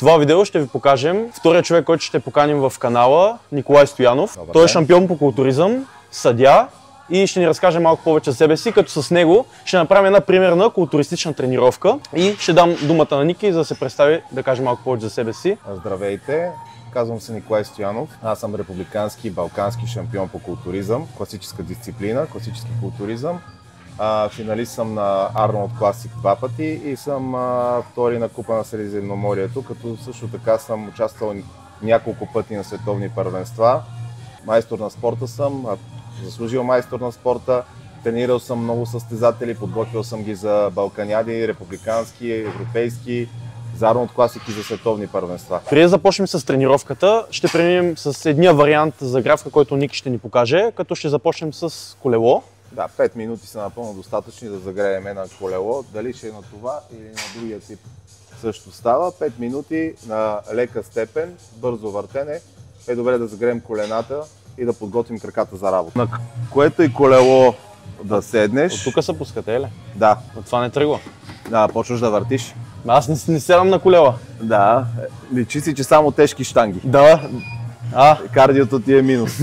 това видео ще ви покажем втория човек, който ще поканим в канала, Николай Стоянов. Добър Той е ден. шампион по културизъм, съдия и ще ни разкаже малко повече за себе си, като с него ще направим една примерна културистична тренировка и ще дам думата на Ники, за да се представи, да каже малко повече за себе си. Здравейте, казвам се Николай Стоянов. Аз съм републикански и балкански шампион по културизъм, класическа дисциплина, класически културизъм. Финалист съм на Арнолд Класик 2 пъти и съм втори на Купа на Средиземноморието, като също така съм участвал няколко пъти на световни първенства. Майстор на спорта съм, заслужил майстор на спорта, тренирал съм много състезатели, подготвил съм ги за балканяди, републикански, европейски, за Арнолд Класик и за световни първенства. Преди да започнем с тренировката, ще преминем с едния вариант за графика, който Ники ще ни покаже, като ще започнем с колело. Да, 5 минути са напълно достатъчни да загреем на колело, дали ще е на това или на другия тип. Също става 5 минути на лека степен, бързо въртене. Е добре да загреем колената и да подготвим краката за работа. На което и колело да седнеш. От тук се пускате, еле? Да. От това не тръгва. Да, почваш да въртиш. Аз не седам на колела. Да, личи си, че само тежки щанги. Да. Кардиото ти е минус.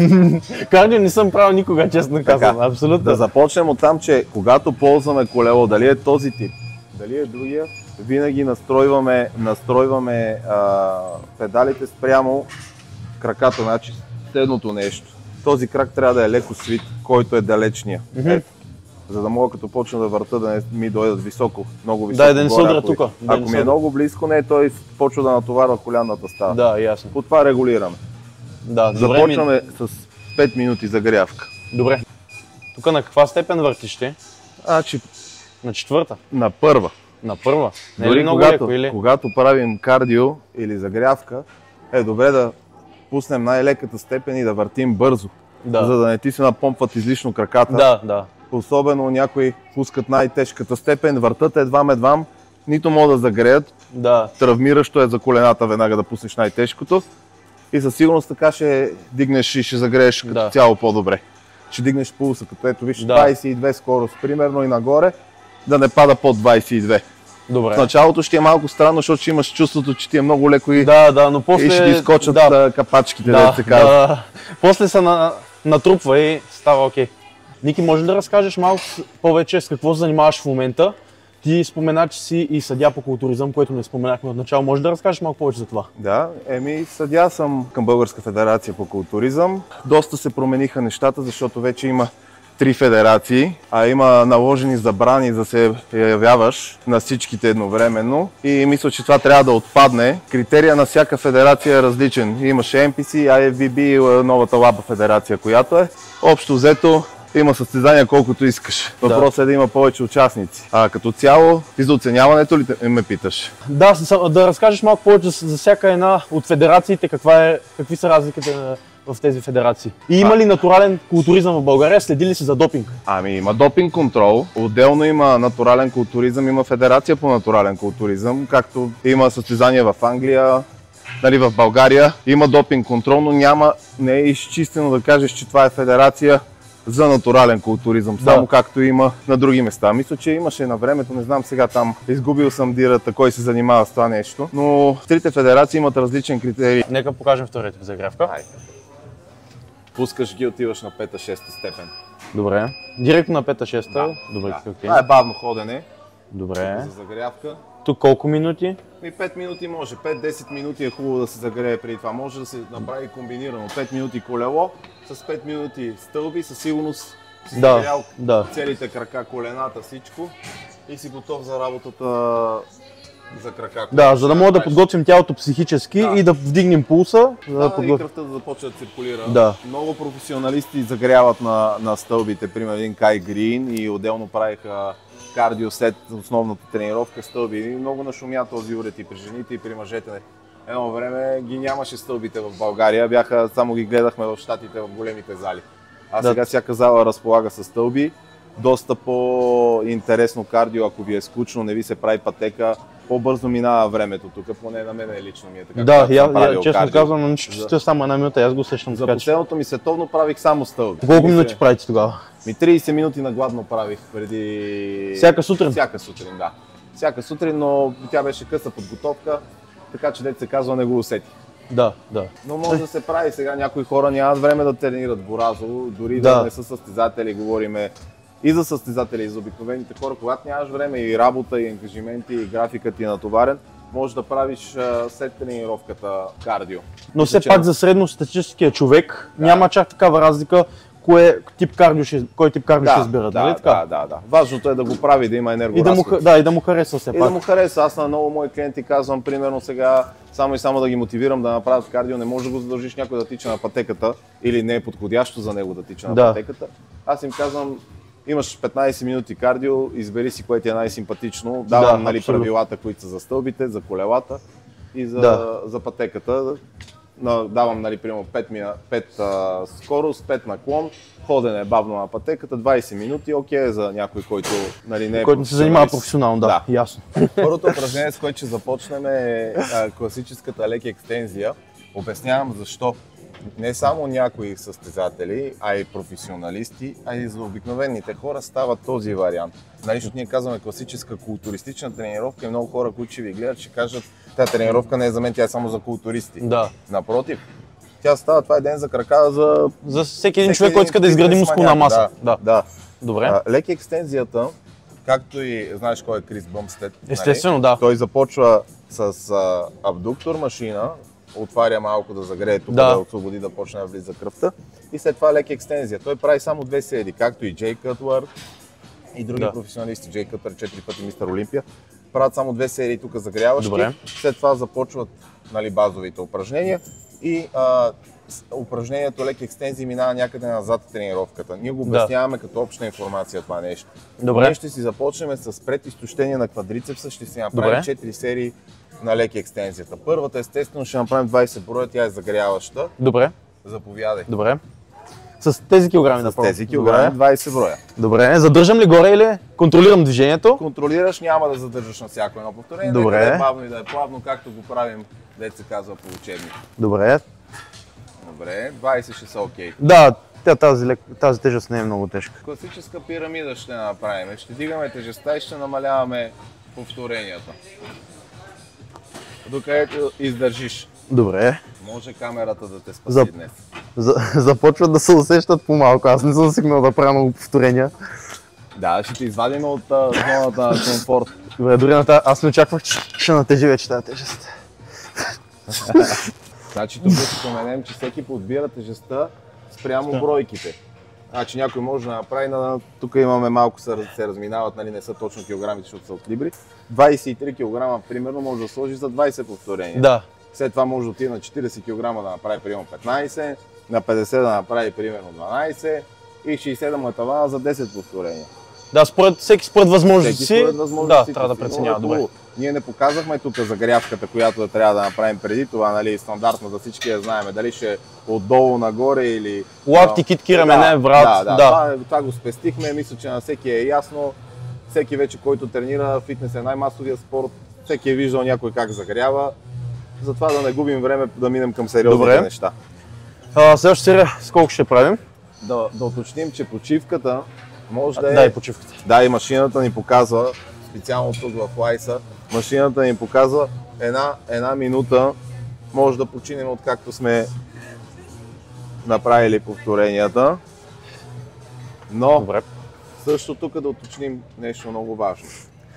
Кардио не съм правил никога, честно казвам. Абсолютно. Да започнем от там, че когато ползваме колело, дали е този тип, дали е другия, винаги настройваме педалите спрямо краката, значи следното нещо. Този крак трябва да е леко свит, който е далечния. За да мога като почна да върта да не ми дойдат много високо. Да не се удра тук. Ако ми е много близко, той почва да натоварва колянната става. Да, ясно. По това регулираме. Да, започваме с 5 минути загрявка. Добре. Тук на каква степен въртиш ти? На четвърта? На първа. На първа? Дори когато правим кардио или загрявка, е добре да пуснем най-леката степен и да въртим бързо, за да не ти се напомпват излишно краката. Да. Особено някои пускат най-тежката степен, въртат едвам, нито могат да загреят. Травмиращо е за колената веднага да пуснеш най-тежкото. И със сигурност така ще дигнеш и ще загрееш като цяло по-добре. Ще дигнеш пулса, като ето виж 22 скорост, примерно и нагоре, да не пада под 22. Добре. В началото ще е малко странно, защото ще имаш чувството, че ти е много леко и, но после... и ще ти изкочат капачките, да се казва. После се натрупва и става окей. Ники, може да разкажеш малко повече с какво се занимаваш в момента? Ти спомена, че си и съдия по културизъм, което не споменахме от начало. Може да разкажеш малко повече за това? Да, съдия съм към Българска федерация по културизъм. Доста се промениха нещата, защото вече има 3 федерации, а има наложени забрани да се явяваш на всичките едновременно. И мисля, че това трябва да отпадне. Критерия на всяка федерация е различен. Имаше NPC, IFBB и новата LABA федерация, която е. Общо взето, има състезания колкото искаш. Въпросът е да има повече участници. Като цяло, ти за оценяването ли ме питаш? Да разкажеш малко повече за всяка една от федерациите, какви са разликите в тези федерации. И има ли натурален културизъм в България? Следи ли се за допинг? Има допинг контрол. Отделно има натурален културизъм, има федерация по натурален културизъм, както има състезания в Англия, в България. Има допинг контрол, но не е изчистено да кажеш, че това е федерация за натурален културизъм, само както има на други места. Мисля, че имаше на времето, не знам сега там, изгубил съм дирата, кой се занимава с това нещо, но трите федерации имат различен критерий. Нека покажем втората загрявка. Пускаш ги, отиваш на 5-6 степен. Добре. Директно на 5-6? Добре. Това е бавно ходене. Добре. За загрявка. Тук колко минути? 5 минути може. 5-10 минути е хубаво да се загрее преди това. Може да се направи комбинирано. 5 минути колело с 5 минути стълби. Със сигурност си загрял целите крака, колената, всичко и си готов за работата за крака. За да мога да подготвим тялото психически и да вдигнем пулса. И кръвта да започне да циркулира. Много професионалисти загряват на стълбите. Примерно един Кай Грин и отделно правиха кардио след основната тренировка стълби. И много нашумя този уред и при жените, и при мъжете. Едно време ги нямаше стълбите в България, само ги гледахме в щатите в големите зали. Сега всяка зала разполага с стълби. Доста по-интересно кардио, ако ви е скучно, не ви се прави пътека, по-бързо минава времето тук, поне на мен лично ми е така. Честно казвам, не чувствам само една минута, аз го усещам. За последното ми световно правих само стълби. Колко минути правите тогава? 30 минути на гладно правих преди... Всяка сутрин? Всяка сутрин, да. Всяка сутрин, но тя беше къса подготовка. така че дете се казва не го усети. Да, да. Но може да се прави сега, някои хора нямат време да тренират боразово, дори да не са състезатели, говориме и за състезатели, и за обикновените хора, когато нямаш време и работа, и ангажименти, и графикът ти е натоварен, може да правиш след тренировката кардио. Но все пак за средностатистическия човек няма чак такава разлика кой тип кардио ще изберат, нали така? Да. Важното е да го прави, да има енергоразход. И да му харесва все пак. И да му хареса. Аз на много мои клиенти казвам, примерно сега, само да ги мотивирам да направят кардио, не може да го задължиш някой да тича на пътеката или не е подходящо за него да тича на пътеката. Аз им казвам, имаш 15 минути кардио, избери си кое ти е най-симпатично, давам правилата, които са за стълбите, за колелата и за пътеката. Давам, примерно 5 скорост, 5 наклон, ходене бавно на пътеката, 20 минути, окей за някой, който не е който се занимава професионално, да, ясно. Първото упражнение, с което ще започнем е класическата лек екстензия. Обяснявам защо. Не само някои състезатели, а и професионалисти, а и за обикновените хора става този вариант. Защото ние казваме класическа културистична тренировка и много хора, които ще ви гледат, ще кажат, тази тренировка не е за мен, тя е само за културисти. Да. Напротив, тя става, това е ден за крака за всеки един човек, който иска да изгради мускулна маса. Да. Добре. Лек екстензията, както и знаеш кой е Крис Бъмстед. Естествено, да. Той започва с абдуктор машина, отваря малко да загрее тук, да освободи, да почне да влиза кръвта и след това лек екстензия. Той прави само 2 серии, както и Джей Кътлър и други професионалисти. Джей Кътлър 4 пъти мистер Олимпия. Правят само 2 серии тук загряващи. Добре. След това започват базовите упражнения и упражнението лек екстензии минава някъде назад в тренировката. Ние го обясняваме като обща информация това нещо. Добре. Ние ще си започнем с предизтощение на квадрицепса, ще си направим 4 серии на лек екстензията. Първата естествено ще направим 20 броя, тя е загряваща. Добре. Заповядай. Добре. С тези килограми С тези килограми 20 броя. Добре. Задържам ли горе или контролирам движението? Контролираш, няма да задържаш на всяко едно повторение. Добре. Да е бавно и да е плавно, както го правим, дето се казва по учебник. Добре. Добре, 20 ще са окей. Да, тази тежест не е много тежка. Класическа пирамида ще направим. Ще дигаме тежестта и ще намаляваме повторенията. Докъдето издържиш. Добре. Може камерата да те спаси днес. Започват да се усещат по-малко. Аз не съм стигнал да правя много повторения. Да, ще те извадим от зоната на комфорт. Добре, дори аз не очаквах, че ще натежи вече тази тежест. Значи тук ще споменем, че всеки подбира тежестта спрямо бройките. Значи някой може да направи, тук имаме малко се разминават, не са точно килограмите, защото са от либри. 23 кг примерно може да сложи за 20 повторения. Да. След това може да отиде на 40 кг да направи примерно 15, на 50 да направи примерно 12 и 60 да му е тавана за 10 повторения. Да, всеки според възможностите си, трябва да преценява. Добре. Ние не показахме тук загрявката, която да трябва да направим преди това, стандартно да всички я знаем, дали ще е отдолу нагоре или... Лакти, китки, рамене, врат. Това го спестихме, мисля, че на всеки е ясно. Всеки вече, който тренира, фитнес е най-масовия спорт, всеки е виждал някой как загрява. Затова да не губим време, да минем към сериозните неща. Следващата серия с колко ще правим? Да уточним, че почивката може да е... Да, и почивката. Да, и машината ни показва, специално тук в Лайса, машината ни показва една минута, може да починем откакто сме направили повторенията. Но също тук да уточним нещо много важно.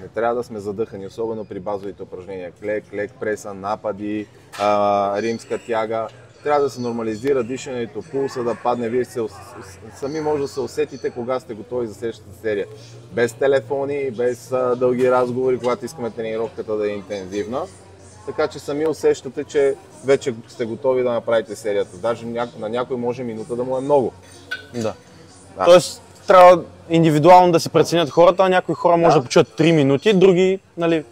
Не трябва да сме задъхани, особено при базовите упражнения. Клек, преса, напади, римска тяга. Трябва да се нормализира дишането, пулса да падне. Вие сами може да се усетите кога сте готови за следващата серия. Без телефони, без дълги разговори, когато искаме тренировката да е интензивна. Така че сами усещате, че вече сте готови да направите серията. Даже на някой може минута да му е много. Да. Тоест, трябва индивидуално да се преценят хората, а някои хора може да почуят 3 минути, други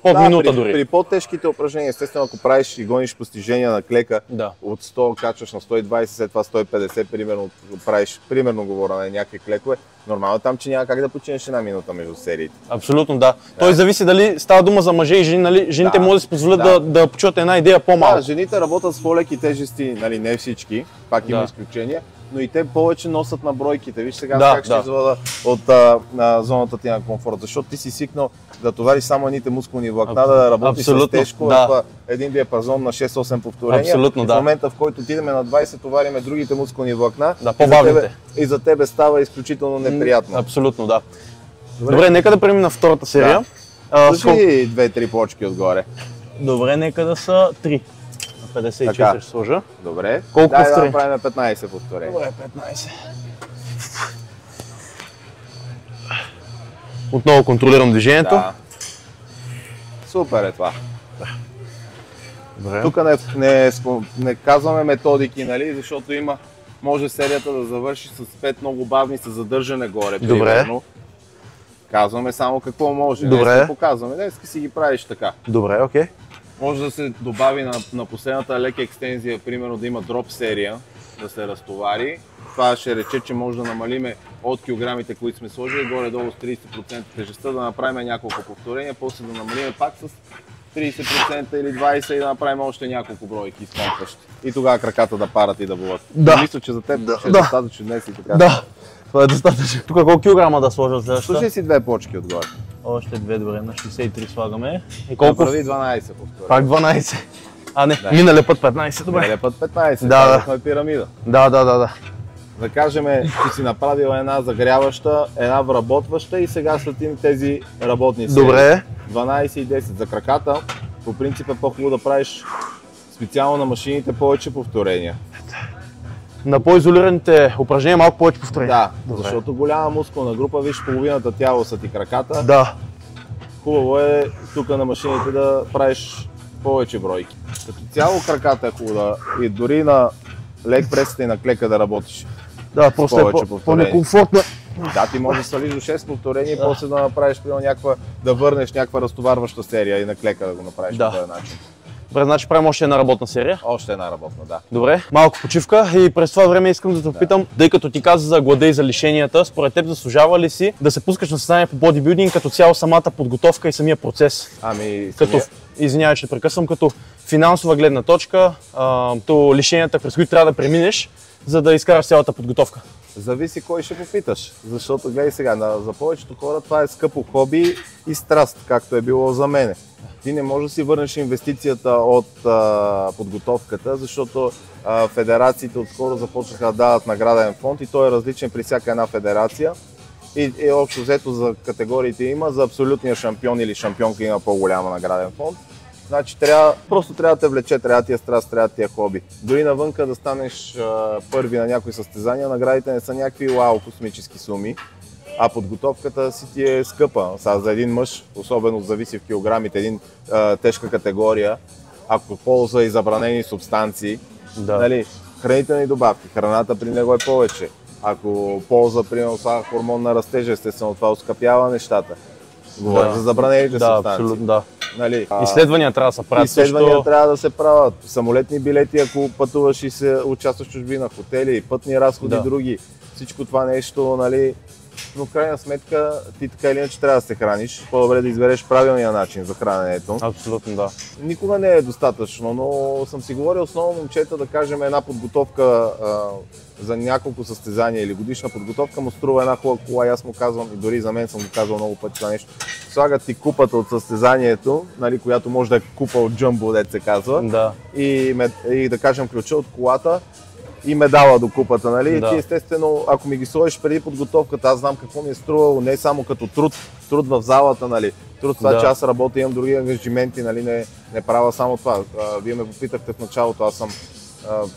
под минута дори. При по-тежките упражнения, естествено, ако правиш и гониш постижения на клека, от 100 качваш на 120, след това 150, примерно правиш, говоря на някакви клекове, нормално там, че няма как да починеш една минута между сериите. Абсолютно, да. Той зависи дали става дума за мъже и жени, жените могат да си позволят да почуят една идея по-малко. Да, жените работят с по-леки тежести, не всички, пак има изключения. но и те повече носят на бройките. Виж сега Да, как ще извада от зоната ти на комфорт, защото ти си свикнал да товариш само едните мускулни влакна, да работиш с тежко в един диапазон на 6-8 повторения. Абсолютно, и в момента, в който отидеме на 20, товариме другите мускулни влакна, по-бавните. И за тебе става изключително неприятно. Абсолютно, да. Добре, нека да преминем на втората серия. Слушай 2-3 плочки отгоре. Добре, нека да са 3. На 54 ще сложа. Добре. Колко повторения? Да направим 15 повторения. Добре, 15. Отново контролирам движението. Да. Супер е това. Добре. Тук не казваме методики, нали, защото може серията да завърши с 5 много бавни с задържане горе. Добре. Примерно. Казваме само какво може. Добре. Днес показваме. Днес си ги правиш така. Добре, окей. Може да се добави на последната лека екстензия, примерно да има дроп серия, да се разтовари. Това ще рече, че може да намалиме от килограмите, които сме сложили, горе-долу с 30% тежестта, да направим няколко повторения, после да намалиме пак с 30% или 20% и да направим още няколко бройки изпомпващи. И тогава краката да парат и да болят. Да. Мисля, че за теб ще е достатъчно днес и така. Да, това е достатъчно. Тук колко килограма да сложа следващата? Слушай си 2 почки отгоре. Още 2, добре, на 63 слагаме. И колко? Направи 12 повторения. Пак 12. А не, миналия път 15, добре. Миналия път 15, да. Това е пирамида. Да. Да кажем, че си направил една загряваща, една вработваща и сега следим тези работни серии. Добре. 12 и 10 за краката. По принцип е по-хубаво да правиш специално на машините повече повторения. На по-изолираните упражнения малко повече повторения. Да, добре. защото голяма мускулна група, виж половината тяло са ти краката. Да. Хубаво е тук на машините да правиш повече бройки. Като цяло краката е хубаво и дори на лек пресата и на клека да работиш. Да, просто е по-некомфортно. Да, ти можеш да свалиш до 6 повторения и после да направиш да върнеш някаква разтоварваща серия и на клека да го направиш по този начин. Добре, значи правим още една работна серия. Още една работна, да. Добре, малко почивка и през това време искам да те попитам, тъй като ти каза за глада и за лишенията, според теб заслужава ли си да се пускаш на състезание по бодибилдинг като цяло самата подготовка и самия процес? Извинявай, че прекъсвам, като финансова гледна точка, то лишенията, през които трябва да преминеш, за да изкараш цялата подготовка? Зависи кой ще попиташ, защото гледай сега, за повечето хора това е скъпо хоби и страст, както е било за мене. Ти не можеш да си върнеш инвестицията от подготовката, защото федерациите отскоро започнаха да дават награден фонд и той е различен при всяка една федерация. И общо взето за категориите има, за абсолютния шампион или шампионка има по-голяма награден фонд. Значи просто трябва да те влече, трябва да ти е страст, трябва да ти е хоби. Дори навънка да станеш първи на някои състезания, наградите не са някакви вау космически суми, а подготовката си ти е скъпа. За един мъж, особено зависи в килограмите, тежка категория, ако ползва и забранени субстанции, нали, хранителни добавки, храната при него е повече. Ако ползва, примерно, хормон на растежа, естествено това оскъпява нещата. Говорим за забранените субстанции. Абсолютно, да. Нали, изследвания трябва да се правят. Изследвания трябва да се правят. Самолетни билети, ако пътуваш и се участваш в чужбина, хотели, пътни разходи, други. Всичко това нещо, нали. Но в крайна сметка ти така или иначе трябва да се храниш. По-добре да избереш правилния начин за храненето. Абсолютно, да. Никога не е достатъчно, но съм си говорил основно момчета, да кажем една подготовка за няколко състезания или годишна подготовка му струва една хубава кола и аз му казвам, и дори за мен съм го казвал много пъти това нещо. Слагат ти купата от състезанието, нали, която може да е купа от джъмбо, дет се казва, и да кажем ключа от колата и медала до купата, нали? И ти естествено, ако ми ги сложиш преди подготовката, аз знам какво ми е струвало, не само като труд в залата, нали? Труд това, че аз работя, имам други ангажименти, нали? Не правя само това. Вие ме попитахте в началото, аз съм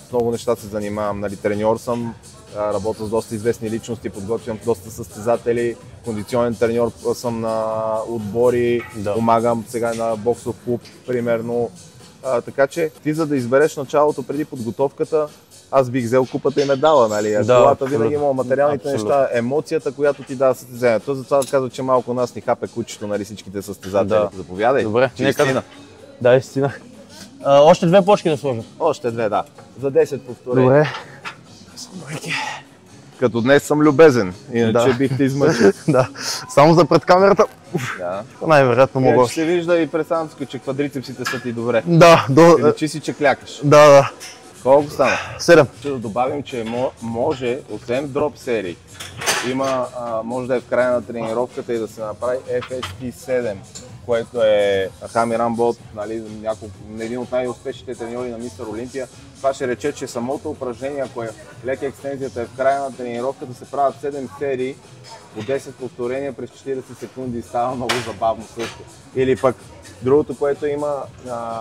с много неща се занимавам, нали? Треньор съм, работя с доста известни личности, подготвям доста състезатели, кондиционен треньор съм на отбори, помагам сега на боксов клуб, примерно. Така че ти, за да избереш началото преди подготовката, аз бих взел купата и медала, нали? Колата винаги има материалните неща, емоцията, която ти дава състезанието. Затова казва, че малко нас ни хапе кучето, нали, всичките състезатели. Заповядай. Добре, нека да, истина. Още 2 плочки да сложа. Още 2, да. За 10 повторения. Добре. Като днес съм любезен, иначе бих те измъчил. Да, само за пред камерата. Най-вероятно мога. Ще се вижда и през самото, че квадрицепсите са ти добре. Да. Или че си чеклякаш. Да. Колко стана? 7. Ще да добавим, че може, освен дроп серии, може да е в края на тренировката и да се направи FST7, което е Хами Рамбот, нали, един от най-успешните треньори на Мистер Олимпия. Това ще рече, че самото упражнение, ако е лека екстензията е в края на тренировката, се правят 7 серии по 10 повторения през 40 секунди и става много забавно също. Или пък другото, което има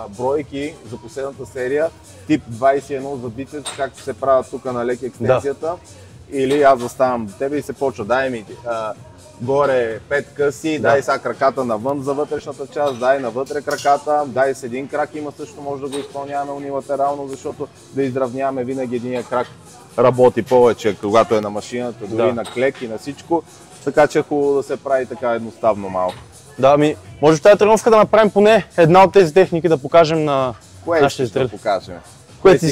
бройки за последната серия, тип 21 за бицепс, както се правят тук на лека екстензията. Да. Или аз заставам до тебе и се почва, дай ми горе 5 къси, дай сега краката навън за вътрешната част, дай навътре краката, дай с един крак, има също може да го изпълняваме унилатерално, защото да изравняваме винаги единия крак работи повече, когато е на машината, дори на клек и на всичко, така че е хубаво да се прави така едноставно малко. Да, може в тази тренировка да направим поне една от тези техники да покажем на нашите зрители. Да покажем? Което ти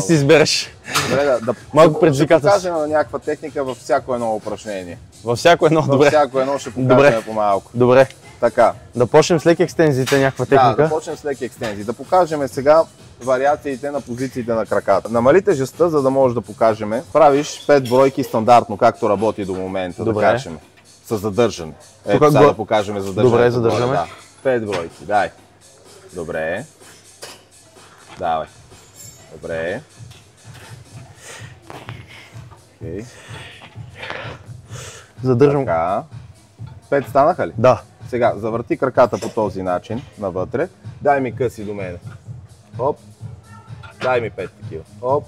си избереш. Добре, малко предизвикателство. Ще покажем някаква техника във всяко едно упражнение. Във всяко едно, добре. Във всяко едно ще покажем по-малко. Добре. Така. Да почнем с леки екстензиите, някаква техника. Да почнем с леки екстензии. Да покажем сега вариациите на позициите на краката. Намали тежестта, за да можеш да покажем. Правиш 5 бройки стандартно, както работи до момента, добре. Да кажем. С задържане. Ето сега да покажем задържане. Добре, задържаме. Да. 5 бройки, дай. Добре. Давай. Добре. Okay. Задържам. Така. 5 станаха ли? Да. Сега, завърти краката по този начин, навътре. Дай ми къси до мене. Хоп. Дай ми 5 такива. Хоп.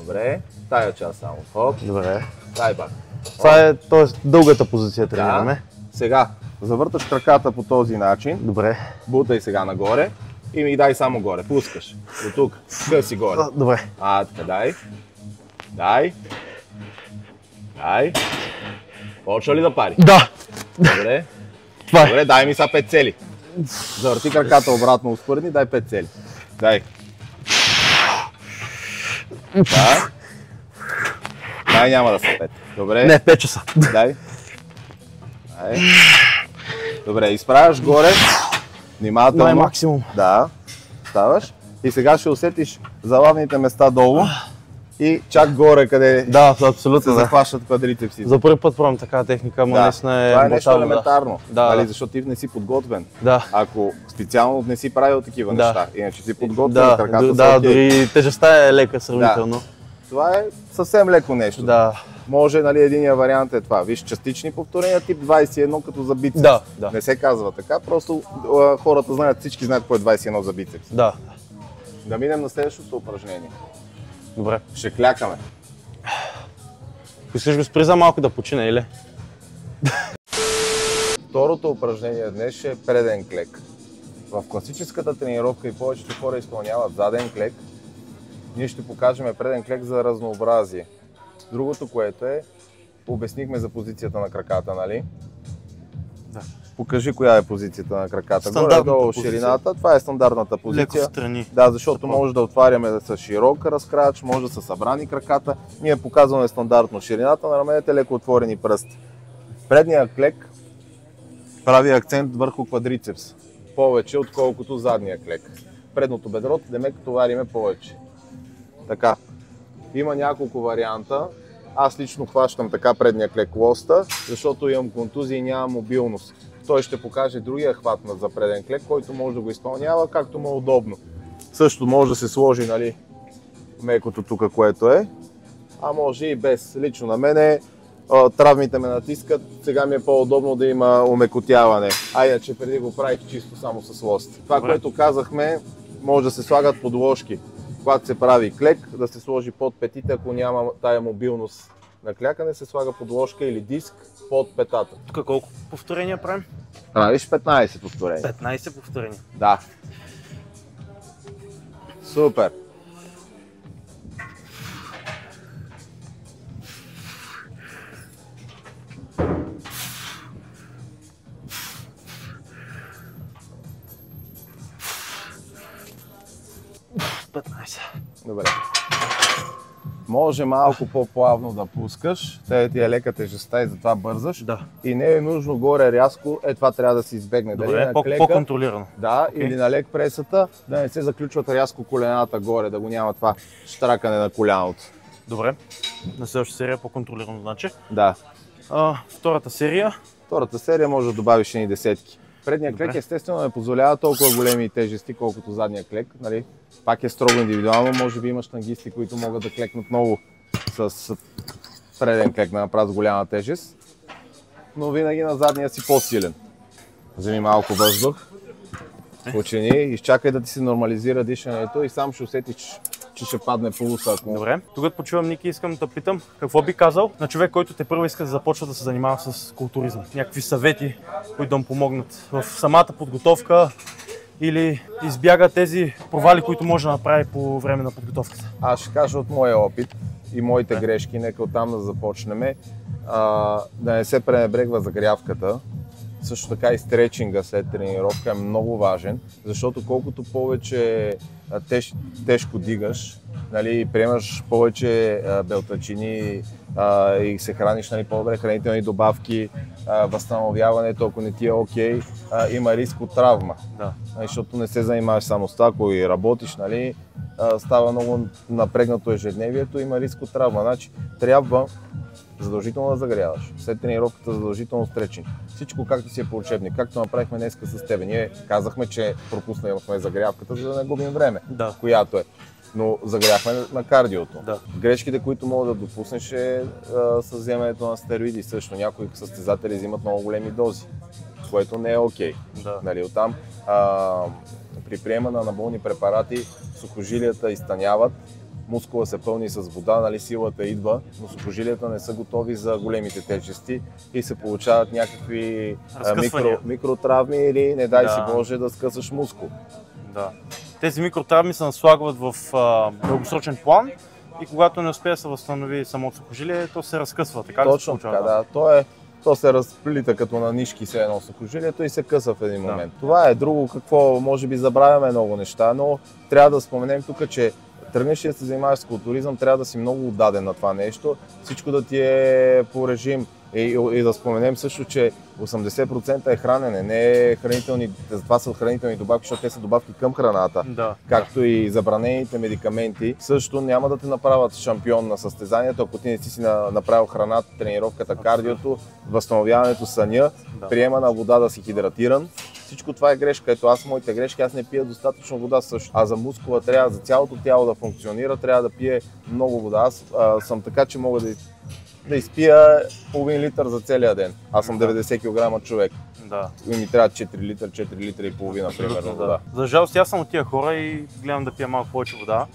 Добре. Тая част само. Хоп. Добре. Дай пак. Това е дългата позиция тренираме. Да. Сега, завърташ краката по този начин. Добре. Бутай сега нагоре. И ми дай само горе. Пускаш. До тук. Къси горе. Добре. Така, дай. Дай. Дай. Почва ли да пари? Да. Добре. Това е. Добре, дай ми са 5 цели. Завърти краката обратно, успорни, дай 5 цели. Дай. Да. Дай, няма да са 5. Добре. Не, 5 часа. Дай. Дай. Добре, изправяш горе. Внимателно. Най-максимум. Да. Ставаш. И сега ще усетиш залавните места долу. И чак горе, къде абсолютно, се захващат квадрицепсите. За първи път пробвам така техника, но наистина е това е нещо елементарно, да. Защото ти не си подготвен. Да. Ако специално не си правил такива неща, иначе си подготвен, краката са окей. Дори тежестта е лека сравнително. Да. Това е съвсем леко нещо. Да. Може, единия вариант е това. Виж, частични повторения тип 21 като за бицепс. Да. Не се казва така, просто хората знаят, всички знаят кое е 21 за бицепс. Да. Да минем на следващото упражнение. Добре. Ще клякаме. Искаш го спри за малко да почине, или? Второто упражнение днес ще е преден клек. В класическата тренировка и повечето хора изпълняват заден клек. Ние ще покажем преден клек за разнообразие. Другото, което е, обяснихме за позицията на краката, нали? Да. Покажи коя е позицията на краката. Горе-долу ширината, това е стандартната позиция. Леко встрани. Да, защото може да отваряме с широк разкрач, може да са събрани краката. Ние показваме стандартно ширината на раменете, леко отворени пръсти. Предният клек прави акцент върху квадрицепс. Повече, отколкото задния клек. Предното бедро, демек товариме повече. Така. Има няколко варианта. Аз лично хващам така предния клек лоста, защото имам контузия и нямам мобилност. Той ще покаже другия хват за преден клек, който може да го изпълнява както му е удобно. Също може да се сложи, мекото тук, което е, а може и без. Лично на мене травмите ме натискат, сега ми е по-удобно да има омекотяване. А иначе преди го правих чисто само с лост. Това, което казахме, може да се слагат подложки. Когато се прави клек, да се сложи под петите, ако няма тая мобилност на клякане, се слага подложка или диск под петата. Тук колко повторения правим? Правиш 15 повторения. 15 повторения. Да. Супер. Петнайсет. Добре. Може малко по-плавно да пускаш, тъй ти е лека тежестта и затова бързаш. Да. И не е нужно горе рязко, това трябва да се избегне. Добре, дали на клека, по-контролирано. Да, Okay. или на лек пресата, да не се заключват рязко колената горе, да го няма това щракане на коляното. Добре, на следващата серия по-контролирано значи. Да. Втората серия. Втората серия може да добавиш едни десетки. Предният клек естествено не позволява толкова големи тежести, колкото задния клек. Нали? Пак е строго индивидуално, може би има щангисти, които могат да клекнат много с преден клек, да направят с голяма тежест. Но винаги на задния си по-силен. Вземи малко въздух, почини, изчакай да ти се нормализира дишането и сам ще усетиш, че ще падне пулса. Добре. Тук почувам, Ники, искам да питам какво би казал на човек, който те първо иска да започва да се занимава с културизъм. Някакви съвети, които да му помогнат в самата подготовка или избяга тези провали, които може да направи по време на подготовката. Аз ще кажа от моя опит и моите грешки, нека оттам да започнем. Да не се пренебрегва загрявката. Също така и стречинга след тренировка е много важен, защото колкото повече тежко дигаш, нали, приемаш повече белтачини и се храниш, нали, по-добре хранителни добавки, възстановяването, ако не ти е окей, има риск от травма. Да. Защото не се занимаваш само с това, ако и работиш, нали, става много напрегнато ежедневието, има риск от травма. Значи, трябва задължително да загряваш. След тренировката задължително стречинг. Всичко както си е по учебник, както направихме днеска с тебе. Ние казахме, че пропуснахме загрявката, за да не губим време, която е. Но загряхме на кардиото. Да. Грешките, които могат да допуснеш е с вземането на стероиди също. Някои състезатели взимат много големи дози, което не е окей. Да. Нали, оттам при приема на анаболни препарати сухожилията изтъняват, мускула се пълни с вода, нали, силата идва, но сухожилията не са готови за големите тежести и се получават някакви микротравми или, не дай си Боже, да скъсаш мускул. Да. Тези микротравми се наслагват в дългосрочен план и когато не успее да се възстанови самото сухожилие, то се разкъсва. Така точно така, да. То се разплита като на нишки се едно сухожилието и се къса в един момент. Това е друго, какво може би забравяме много неща, но трябва да споменем тук, че тръгнеш да се занимаваш с културизъм, трябва да си много отдаден на това нещо, всичко да ти е по режим и да споменем също, че 80% е хранене, не е хранителни, това са хранителни добавки, защото те са добавки към храната, както и забранените медикаменти. Също няма да те направят шампион на състезанието, ако ти не си направил храната, тренировката, кардиото, възстановяването, съня, приема на вода да си хидратиран. Всичко това е грешка. Ето аз моите грешки, аз не пия достатъчно вода също. А за мускула трябва, за цялото тяло да функционира, трябва да пие много вода. Аз съм така, че мога да изпия половин литър за целия ден. Аз съм 90 кг човек. Да. И ми трябва 4 литра и половина, примерно, вода. За жалост, аз съм от тия хора и гледам да пия малко повече вода.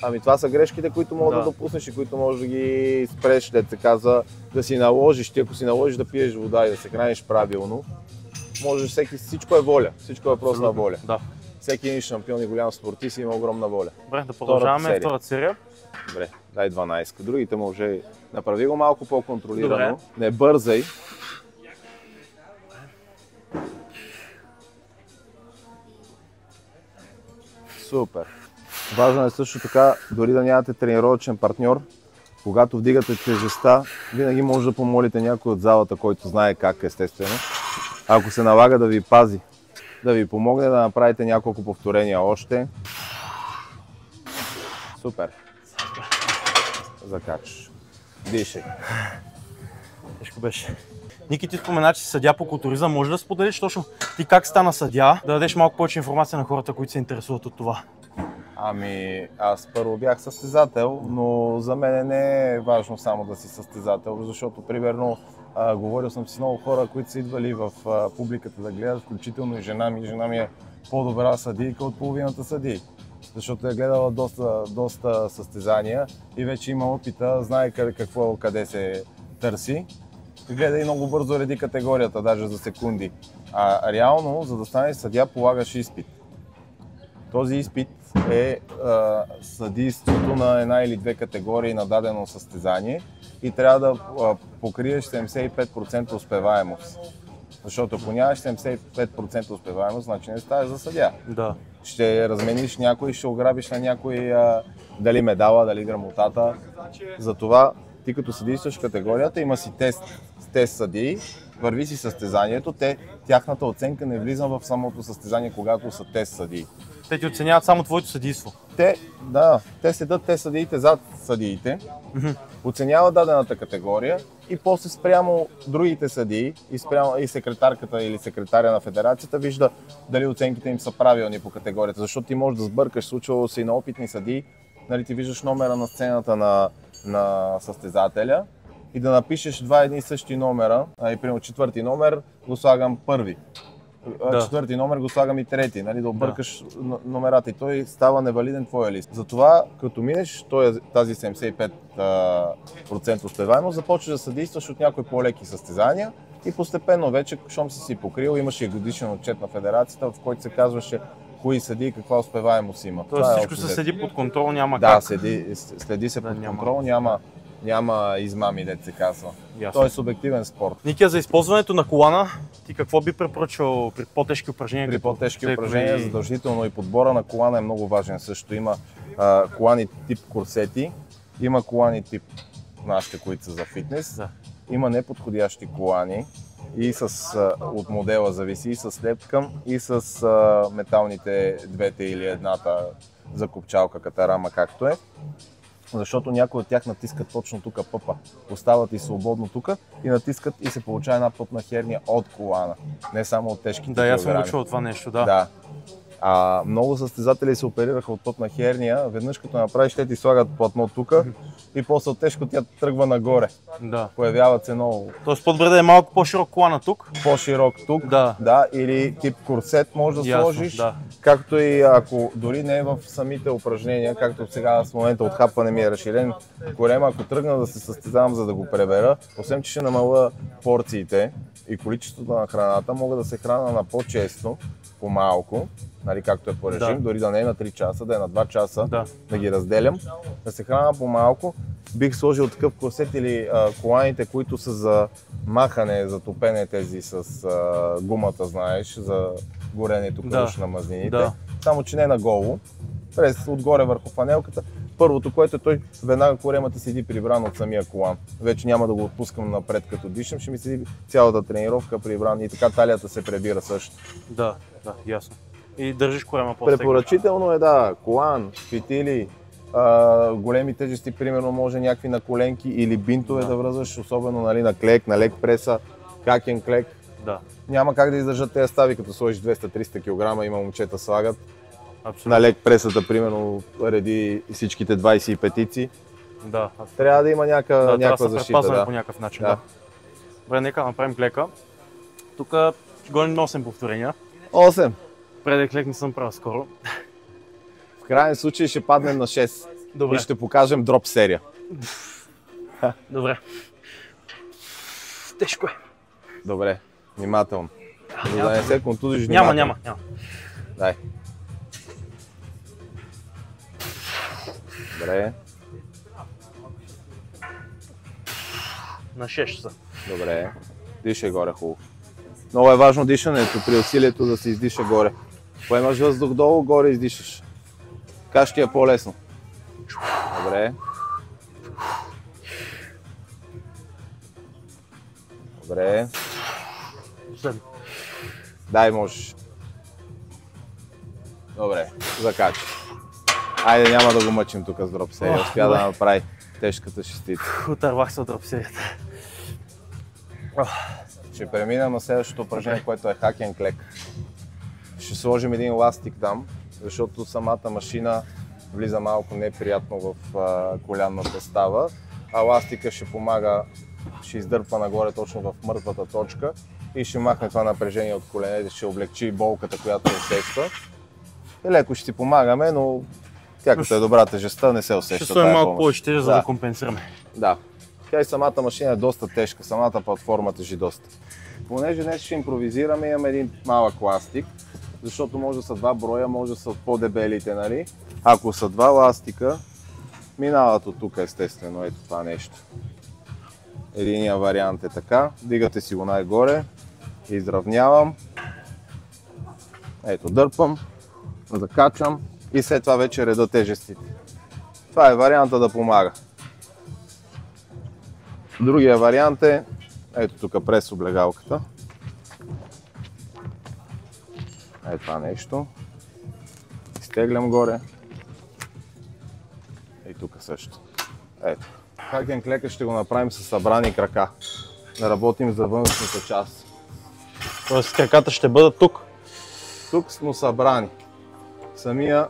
Ами това са грешките, които могат да допуснеш и които можеш да ги спреш, да се казва, да си наложиш. Ти ако си наложиш да пиеш вода и да се храниш правилно, можеш всичко е воля, всичко е въпрос на воля. Да. Всеки един шампион и голям спортист има огромна воля. Добре, да продължаваме втората серия. Добре, дай 12. Другите може направи го малко по-контролирано. Не бързай. Супер. Важно е също така, дори да нямате тренировъчен партньор, когато вдигате тежестта, винаги може да помолите някой от залата, който знае как, естествено. Ако се налага да ви пази, да ви помогне да направите няколко повторения още. Супер. Закачаш. Дишай. Тежко беше. Ники, ти спомена, че си съдия по културизъм. Може да споделиш точно ти как стана съдия, да дадеш малко повече информация на хората, които се интересуват от това? Ами, аз първо бях състезател, но за мен не е важно само да си състезател, защото, примерно, говорил съм с много хора, които са идвали в публиката да гледат, включително и жена ми. Жена ми е по-добра съдийка от половината съдии, защото е гледала доста състезания и вече има опита, знае къде се търси. Гледа и много бързо реди категорията, даже за секунди. А реално, за да станеш съдия, полагаш изпит. Този изпит е съдийството на една или две категории на дадено състезание и трябва да покриеш 75% успеваемост. Защото ако нямаш 75% успеваемост, значи не ставаш за съдия. Да. ще размениш някой, ще ограбиш на някой дали медала, дали грамотата. Затова ти като съдействаш в категорията, има си тест съдии, върви си състезанието, тяхната оценка не влиза в самото състезание, когато са тест съдии. Те ти оценяват само твоето съдийство. Те седат съдиите зад съдиите, оценяват дадената категория и после спрямо другите съдии и секретарката или секретаря на федерацията вижда дали оценките им са правилни по категорията, защото ти можеш да сбъркаш, случвало се и на опитни съдии, нали, ти виждаш номера на сцената на състезателя и да напишеш два едни и същи номера, примерно четвърти номер го слагам първи. Четвърти номер го слагам и трети, нали, да объркаш номерата и той става невалиден твоя лист. Затова, като минеш тази 75% успеваемост, започваш да съдействаш от някои по-леки състезания и постепенно вече, щом си покрил, имаше и годишен отчет на федерацията, в който се казваше кои съдии и каква успеваемост има. Тоест всичко се следи под контрол, няма как. Да, следи се под контрол, няма измами, дето се казва. Той е субективен спорт. Никия, за използването на колана, ти какво би препоръчал при по-тежки упражнения? При по-тежки упражнения задължително и подбора на колана е много важен. Също има колани тип курсети, има колани тип нашите, които са за фитнес, има неподходящи колани и от модела зависи и с лепкъм и с металните двете или едната закопчалка, катарама, както е. Защото някои от тях натискат точно тук пъпа. Остават и свободно тук и натискат и се получава една плътна херния от колана. Не само от тежките килограми. Да, аз съм учил това нещо, да. Много състезатели се оперираха от плътна херния. Веднъж като направиш, те ти слагат платно тук и после от тежко тя тръгва нагоре. Да. Появяват се много. Тоест по-добре да е малко по-широк колана тук. По-широк тук, да, или тип курсет може да сложиш. Да. Както и ако дори не е в самите упражнения, както сега в момента отхапване ми е разширен корема, ако тръгна да се състезавам за да го пребера, освен че ще намаля порциите и количеството на храната, мога да се храна на по-често, по-малко, нали, както е по режим, дори да не е на 3 часа, да е на 2 часа, да ги разделям, да се храна по-малко. Бих сложил такъв курсет или коланите, които са за махане, за топене, тези с гумата, знаеш, за горенето на мазнините. Само че не на голо, отгоре върху фанелката. Първото, което той веднага коремата седи прибран от самия колан. Вече няма да го отпускам напред като дишам, ще ми седи цялата тренировка прибран и така талията се пребира също. Да, ясно. И държиш корема по-стегнат. Препоръчително е, колан, фитили, големи тежести, примерно може някакви на коленки или бинтове да връзваш, особено нали, на клек, на лек преса, какен клек. Няма как да издържат тези стави, като сложиш 200-300 кг, има момчета слагат. Абсолютно. На лек пресата, примерно, реди всичките 25-ци. Трябва да има някаква защита. Да, по някакъв начин. Добре, нека направим клека. Тук гоним 8 повторения. 8? Преди клек не съм правил скоро. В крайен случай ще паднем на 6. Добре. И ще покажем дроп серия. Добре. Тежко е. Добре, внимателно. За да не се контузиш внимателно. Няма. Дай. Добре. На 6 са. Добре. Дишай горе хубаво. Много е важно дишането при усилието да се издиша горе. Поемаш въздух долу, горе издишаш. Така ще ти е по-лесно. Добре. Добре. Дай, можеш. Добре, закачи. Айде, няма да го мъчим тук с дроп серия. Успя да направи тежката шестица. Отървах се от дроп серията. Ще преминем на следващото упражнение, което е хакен клек. Ще сложим един ластик там, защото самата машина влиза малко неприятно в колянната става, а ластика ще помага, ще издърпа нагоре точно в мъртвата точка и ще махне това напрежение от коленете, ще облегчи болката, която усеща. И леко ще си помагаме, но тя като е добра тежестта, не се усеща. Ще стоим малко повече тежест, за да компенсираме. Да. Тя и самата машина е доста тежка, самата платформа тежи доста. Понеже днес ще импровизираме, имаме един малък ластик, защото може да са два броя, може да са по-дебелите, нали? Ако са два ластика, минават от тук естествено, ето това нещо. Единия вариант е така, дигате си го най-горе, изравнявам, ето дърпам закачам и след това вече реда тежестите. Това е варианта да помага. Другия вариант е, ето тук прес облегалката. Ето това нещо. Изтеглям горе. И тук също. Ето. Хакен клека ще го направим с събрани крака. Да работим за външната част. Тоест краката ще бъдат тук? Тук сме събрани. Самия...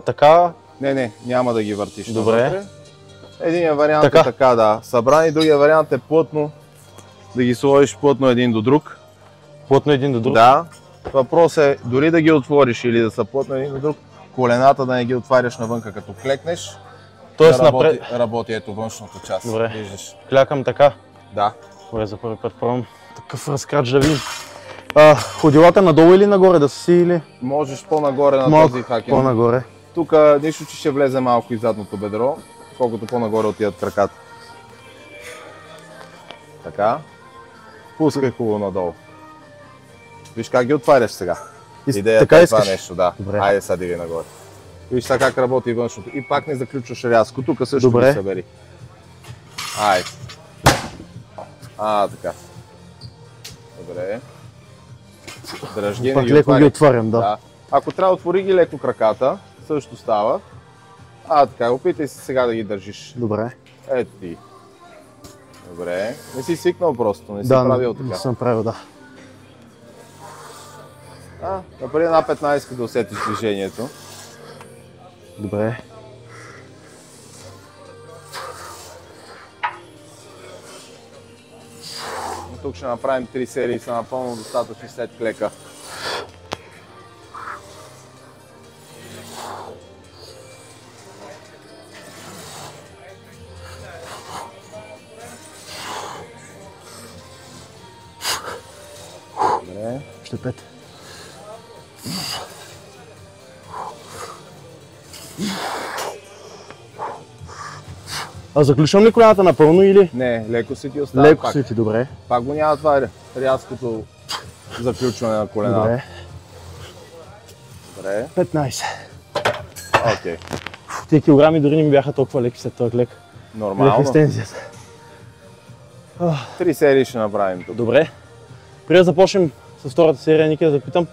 Така? Не, няма да ги въртиш. Добре. Навътре. Единият вариант така. Е така, да. Събрани, другия вариант е плътно. Да ги сложиш плътно един до друг. Плътно един до друг? Да. Въпрос е дори да ги отвориш или да са плътно един до друг, колената да не ги отваряш навънка като клекнеш. Тоест да работи ето външната част. Добре. Виждаш. Клякам така? Да. Добре, за първи път пробвам такъв разкрач да видим. Ходилата надолу или нагоре да си или? Можеш по-нагоре на малко този хакен. по-нагоре. Тук нищо, че ще влезе малко и задното бедро, колкото по-нагоре отидат краката. Така. Пускай хубаво надолу. Виж как ги отваряш сега. Идеята така е искаш? това нещо, да. Добре. Айде сега диви нагоре. Виж сега как работи външното. И пак не заключваш рязко. Тук също Добре. ги събери. Айде. Така. Добре. Дръж ги, не Пак ги леко ги отваряй. отварям, да. Ако трябва, отвори ги леко краката. Също става. Така, опитай се сега да ги държиш. Добре. Ето ти. Добре. Не си свикнал просто, не си правил така. Да, не съм правил, да. Напред една 15 да усетиш движението. Добре. Тук ще направим 3 серии, са напълно достатъчни след клека. Добре. Ще 5. Заключвам ли колената напълно или? Не, леко си ти остава Леко пак. си ти, добре. Пак го няма това рязкото заключване на колена. Добре. Добре. 15. Окей. Тия килограми дори не ми бяха толкова леки след този клек. Нормално. Екстензията. 3 серии ще направим тук. Добре. Преди да започнем с втората серия, Ники, да те питам.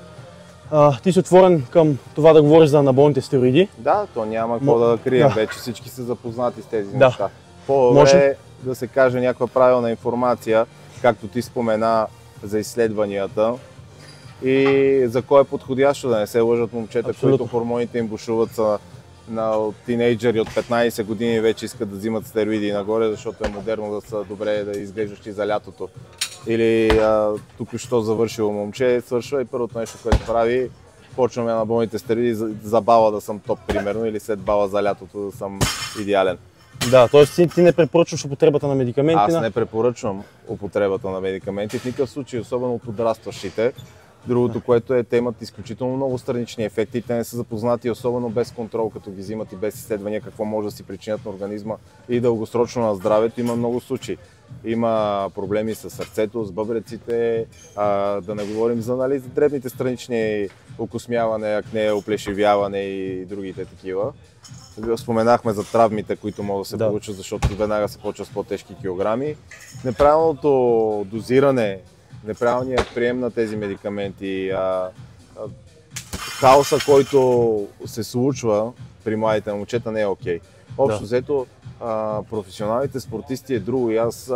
Ти си отворен към това да говориш за анаболните стероиди. Да, то няма какво да крием. Да. Вече всички са запознати с тези Да. неща. По-добре е да се каже някаква правилна информация, както ти спомена за изследванията и за кой е подходящо, да не се лъжат момчета, Абсолютно. които хормоните им бушуват са на тинейджери от 15 години вече искат да взимат стероиди нагоре, защото е модерно да са добре да изглеждащи за лятото. Или тук що завършило момче, свършва и първото нещо, което прави, почваме на болните стероиди за бала да съм топ примерно или след бала за лятото да съм идеален. Да, т.е. ти не препоръчваш употребата на медикаменти? Аз не препоръчвам употребата на медикаменти в никакъв случай, особено от подрастващите. Другото, което е, те имат изключително много странични ефекти и те не са запознати, особено без контрол, като ги взимат и без изследвания, какво може да си причинят на организма и дългосрочно на здравето. Има много случаи. Има проблеми с сърцето, с бъбреците, да не говорим за дребните странични окосмяване, акне, оплешивяване и другите такива. Споменахме за травмите, които могат да се получат, защото веднага се почва с по-тежки килограми. Неправилното дозиране, неправилният прием на тези медикаменти, хаоса, който се случва при младите момчета, не е окей. Общо взето, професионалните спортисти е друго и аз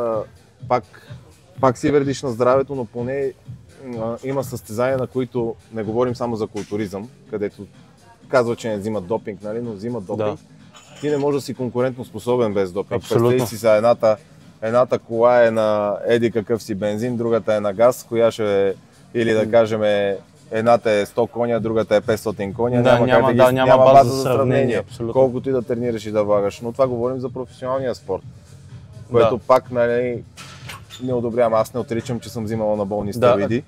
пак си вредиш на здравето, но поне има състезания, на които не говорим само за културизъм, където казва, че не взимат допинг, нали, но взимат допинг. Да. Ти не можеш да си конкурентно способен без допинг. Представи си са едната кола е на еди какъв си бензин, другата е на газ, коя ще е, или да кажем, едната е 100 коня, другата е 500 коня, няма база за сравнение, колкото и да тренираш и да влагаш. Но това говорим за професионалния спорт, което пак нали, не одобрявам. Аз не отричам, че съм взимал анаболни стероиди.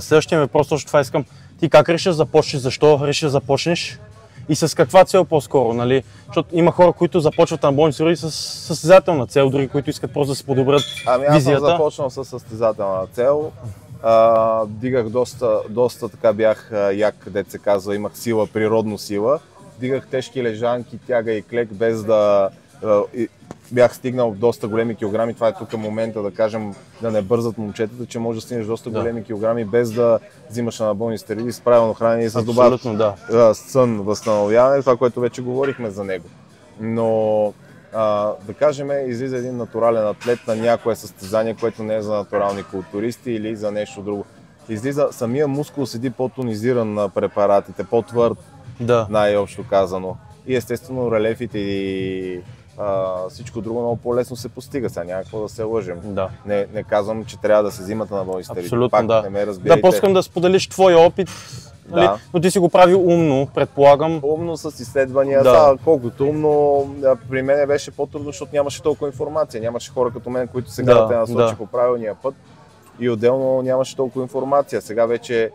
Следващия въпрос, точно това искам. Ти как решиш да започнеш, защо решиш да започнеш и с каква цел по-скоро, нали? Защото има хора, които започват анаболни стероиди с състезателна цел, други, които искат просто да се подобрят визията. Аз съм започнал с състезателна цел. Дигах доста така бях як, дето се казва, имах сила, природно сила. Дигах тежки лежанки, тяга и клек, без да бях стигнал доста големи килограми. Това е тук момента да кажем, да не бързат момчетата, че може да стигнеш доста големи килограми, без да взимаш анаболни стероиди, с правилно хранене и с добър сън, възстановяване, това, което вече говорихме за него. Но да кажем, излиза един натурален атлет на някое състезание, което не е за натурални културисти или за нещо друго. Излиза, самия мускул седи по-тонизиран на препаратите, по-твърд, най-общо казано. И естествено релефите и всичко друго много по-лесно се постига. Сега няма какво да се лъжем. Не казвам, че трябва да се взимат анаболни стероиди. Абсолютно, не ме разбирайте. По-искам да споделиш твой опит, но ти си го правил умно, предполагам. Умно с изследвания. Колкото умно, при мен беше по-трудно, защото нямаше толкова информация. Нямаше хора като мен, които сега да те насочи по правилния път. И отделно нямаше толкова информация. Сега вече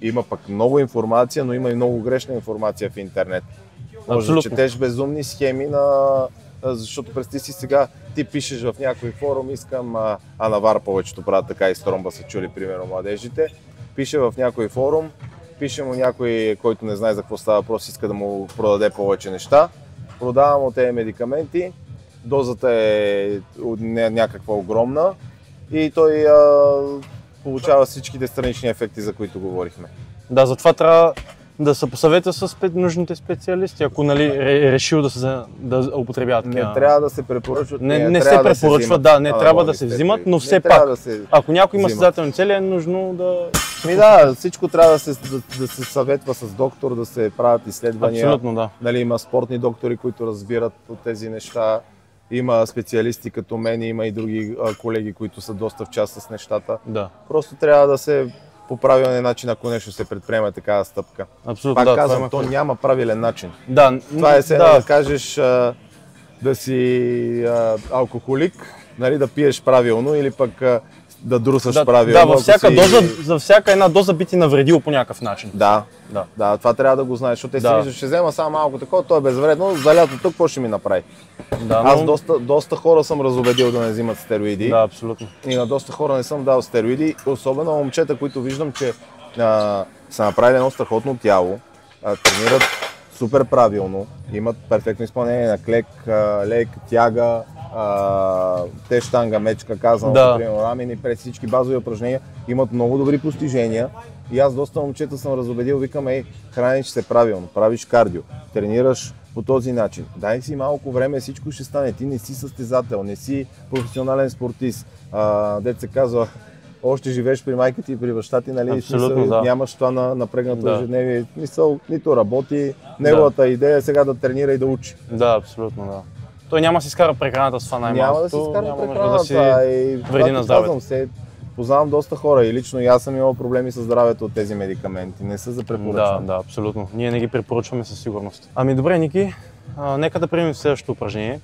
има пък много информация, но има и много грешна информация в интернет. Може да четеш безумни схеми, защото представи си сега, ти пишеш в някой форум, искам, на ВАР повечето правят така и с тромба са чули, примерно младежите, пише в някой форум, пише му някой, който не знае за какво става въпрос, иска да му продаде повече неща, продава му тези медикаменти, дозата е някаква огромна и той получава всичките странични ефекти, за които говорихме. Да, затова трябва да се посъветва с нужните специалисти, ако е решил да употребява такива. Не трябва да се препоръчват. Не се препоръчват, не трябва да се взимат, но все пак, ако някой има състезателни цели, е нужно да... всичко трябва да се съветва с доктор, да се правят изследвания. Абсолютно, Има спортни доктори, които разбират от тези неща. Има специалисти като мен, има и други колеги, които са доста в час с нещата. Просто трябва да се по правилен начин, ако нещо се предприема такава стъпка. Абсолютно, пак казвам, то няма правилен начин. Това е да кажеш да си алкохолик, нали, да пиеш правилно или пък да друсаш правилно. За всяка една доза би ти навредил по някакъв начин. Това трябва да го знаеш, защото те си виждаш, ще взема само малко такова, то е безвредно, за лятото тук какво ще ми направи? Аз доста хора съм разубедил да не взимат стероиди. Абсолютно. И на доста хора не съм дал стероиди, особено момчета, които виждам, че са направили едно страхотно тяло, тренират супер правилно, имат перфектно изпълнение на клек, лек, тяга, те щанга, мечка, казвам, например, рамени, пред всички базови упражнения, имат много добри постижения. И аз доста момчета съм разубедил, викам, храниш се правилно, правиш кардио, тренираш по този начин. Дай си малко време, всичко ще стане. Ти не си състезател, не си професионален спортист. Дето се казва, още живееш при майка ти и при баща ти, нали? Нямаш това напрегнато ежедневие. Нито работи. Неговата идея е сега да тренира и да учи. Абсолютно. Той няма да си изкара прехраната с това най-малкото. Няма да си изкара прехраната. Вреди на здравето. Познавам доста хора и лично и аз съм имал проблеми с здравето от тези медикаменти. Не са за препоръчване. Абсолютно. Ние не ги препоръчваме със сигурност. Ами добре, Ники, нека да преминем в следващото упражнение.